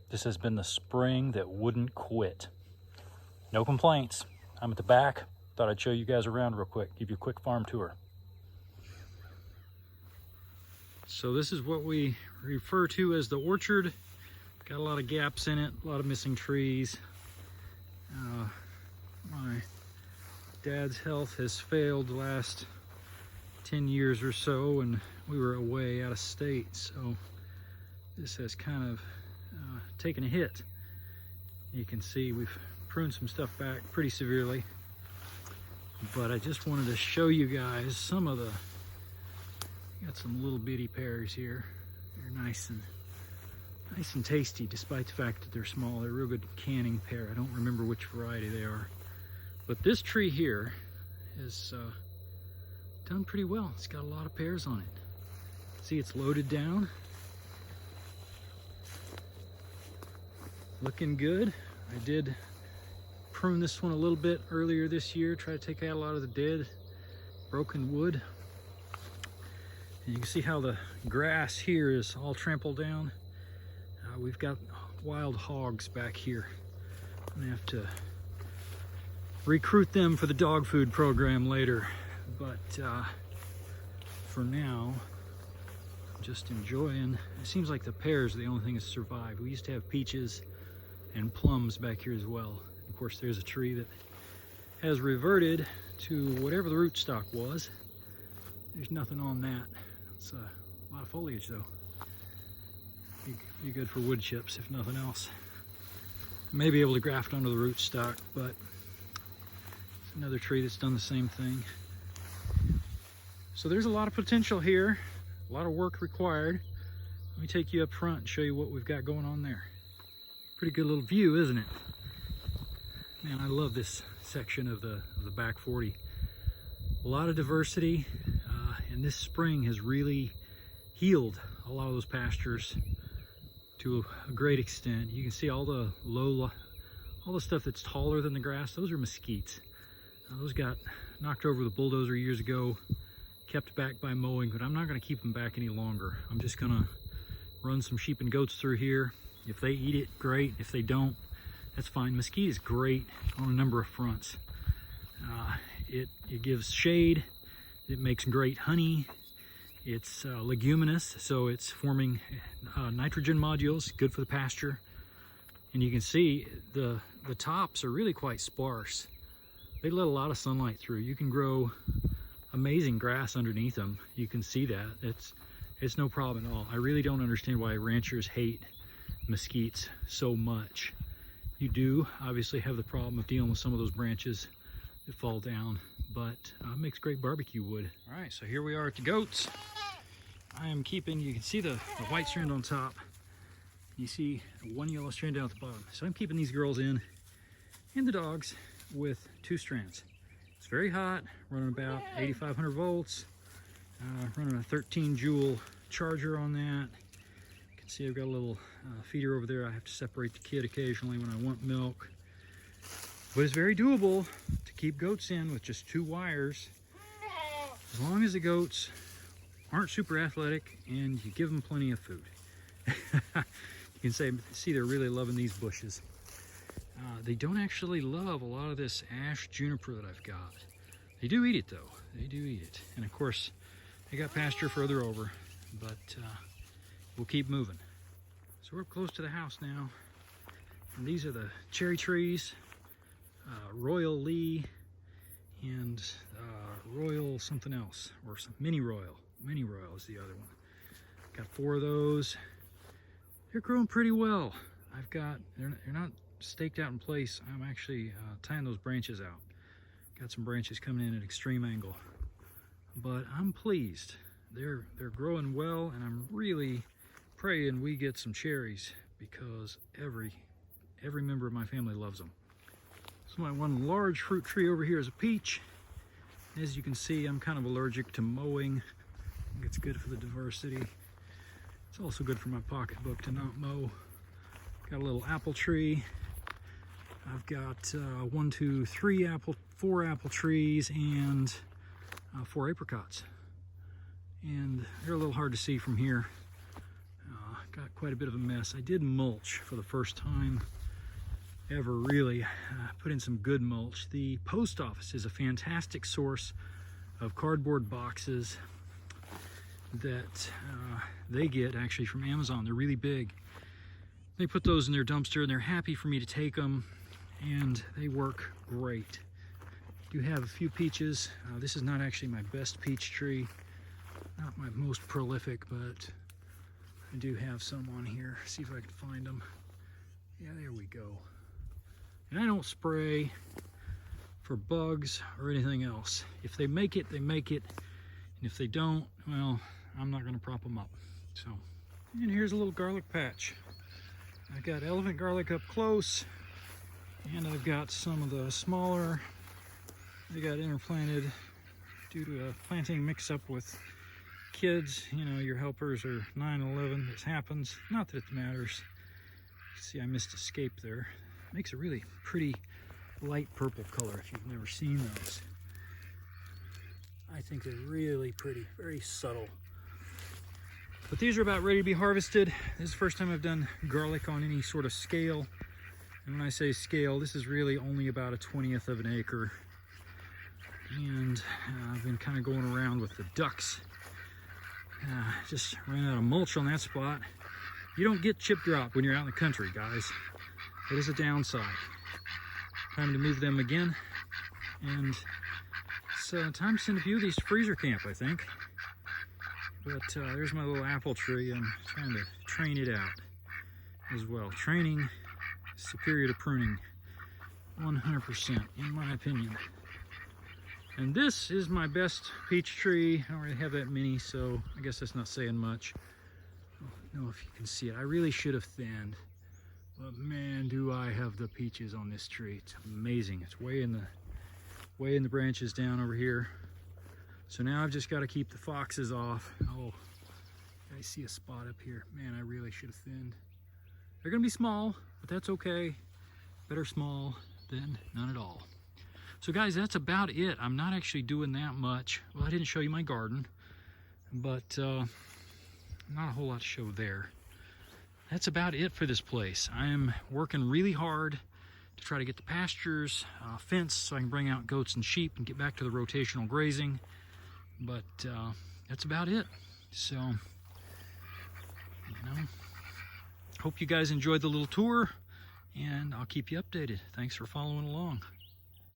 This has been the spring that wouldn't quit. No complaints. I'm at the back. Thought I'd show you guys around real quick, give you a quick farm tour. So this is what we refer to as the orchard. Got a lot of gaps in it, a lot of missing trees. My dad's health has failed the last 10 years or so, and we were away out of state, so this has kind of taken a hit. You can see we've pruned some stuff back pretty severely, but I just wanted to show you guys some of the, got some little bitty pears here. They're nice and tasty, despite the fact that they're small. They're a real good canning pear. I don't remember which variety they are, but this tree here has done pretty well. It's got a lot of pears on it. See, it's loaded down. Looking good. I did prune this one a little bit earlier this year, try to take out a lot of the dead, broken wood. And you can see how the grass here is all trampled down. We've got wild hogs back here. I'm gonna have to recruit them for the dog food program later. But for now, I'm just enjoying. It seems like the pears are the only thing that's survived. We used to have peaches and plums back here as well. Of course, there's a tree that has reverted to whatever the rootstock was. There's nothing on that. It's a lot of foliage though. Be good for wood chips if nothing else. May be able to graft onto the rootstock, but it's another tree that's done the same thing. So there's a lot of potential here, a lot of work required. Let me take you up front and show you what we've got going on there. Pretty good little view, isn't it? Man, I love this section of the back 40. A lot of diversity, and this spring has really healed a lot of those pastures to a great extent. You can see all the all the stuff that's taller than the grass. Those are mesquites. Those got knocked over with a bulldozer years ago, kept back by mowing, but I'm not going to keep them back any longer. I'm just going to run some sheep and goats through here. If they eat it, great. If they don't, that's fine. Mesquite is great on a number of fronts. It gives shade. It makes great honey. It's leguminous, so it's forming nitrogen modules, good for the pasture. And you can see the tops are really quite sparse. They let a lot of sunlight through. You can grow amazing grass underneath them. You can see that. It's no problem at all. I really don't understand why ranchers hate mesquites so much. You do obviously have the problem of dealing with some of those branches that fall down, but it makes great barbecue wood. All right, so here we are at the goats. I am keeping, you can see the white strand on top. You see one yellow strand down at the bottom. So I'm keeping these girls in and the dogs with 2 strands. It's very hot, running about 8,500 volts, running a 13 joule charger on that. You can see I've got a little feeder over there. I have to separate the kid occasionally when I want milk. But it's very doable to keep goats in with just 2 wires, as long as the goats aren't super athletic and you give them plenty of food. You can see they're really loving these bushes. They don't actually love a lot of this ash juniper that I've got. They do eat it though. They do eat it. And of course, they got pasture further over, but we'll keep moving. So we're close to the house now. And these are the cherry trees, Royal Lee, and Royal something else, or some Mini Royal. Mini Royal is the other one. Got 4 of those. They're growing pretty well. They're not staked out in place. I'm actually tying those branches out. Got some branches coming in at an extreme angle. But I'm pleased. They're growing well, and I'm really praying we get some cherries because every member of my family loves them. So my one large fruit tree over here is a peach. As you can see, I'm kind of allergic to mowing. I think it's good for the diversity. It's also good for my pocketbook to not mow. Got a little apple tree. I've got 4 apple trees and 4 apricots. And they're a little hard to see from here. Got quite a bit of a mess. I did mulch for the first time ever, really. Put in some good mulch. The post office is a fantastic source of cardboard boxes that they get actually from Amazon. They're really big. They put those in their dumpster and they're happy for me to take them, and they work great. Do have a few peaches. This is not actually my best peach tree, not my most prolific, but I do have some on here. See if I can find them. Yeah, there we go. And I don't spray for bugs or anything else. If they make it, they make it. And if they don't, well, I'm not gonna prop them up. So, and here's a little garlic patch. I got elephant garlic up close, and I've got some of the smaller. They got interplanted due to a planting mix-up with kids. You know, your helpers are 9/11. This happens. Not that it matters. See, I missed escape there. Makes a really pretty light purple color if you've never seen those. I think they're really pretty, very subtle. But these are about ready to be harvested. This is the first time I've done garlic on any sort of scale. And when I say scale, this is really only about 1/20 of an acre. And I've been kind of going around with the ducks. Just ran out of mulch on that spot. You don't get chip drop when you're out in the country, guys. It is a downside. Time to move them again. And it's time to send a few of these to freezer camp, I think. But there's my little apple tree. I'm trying to train it out as well. Training is superior to pruning, 100%, in my opinion. And this is my best peach tree. I don't really have that many, so I guess that's not saying much. I don't know if you can see it. I really should have thinned, but man, do I have the peaches on this tree. It's amazing. It's way in the branches down over here. So now I've just got to keep the foxes off. Oh, I see a spot up here. Man, I really should have thinned. They're gonna be small, but that's okay. Better small than none at all. So guys, that's about it. I'm not actually doing that much. Well, I didn't show you my garden, but not a whole lot to show there. That's about it for this place. I am working really hard to try to get the pastures fenced so I can bring out goats and sheep and get back to the rotational grazing. But that's about it. So, you know, hope you guys enjoyed the little tour, and I'll keep you updated. Thanks for following along.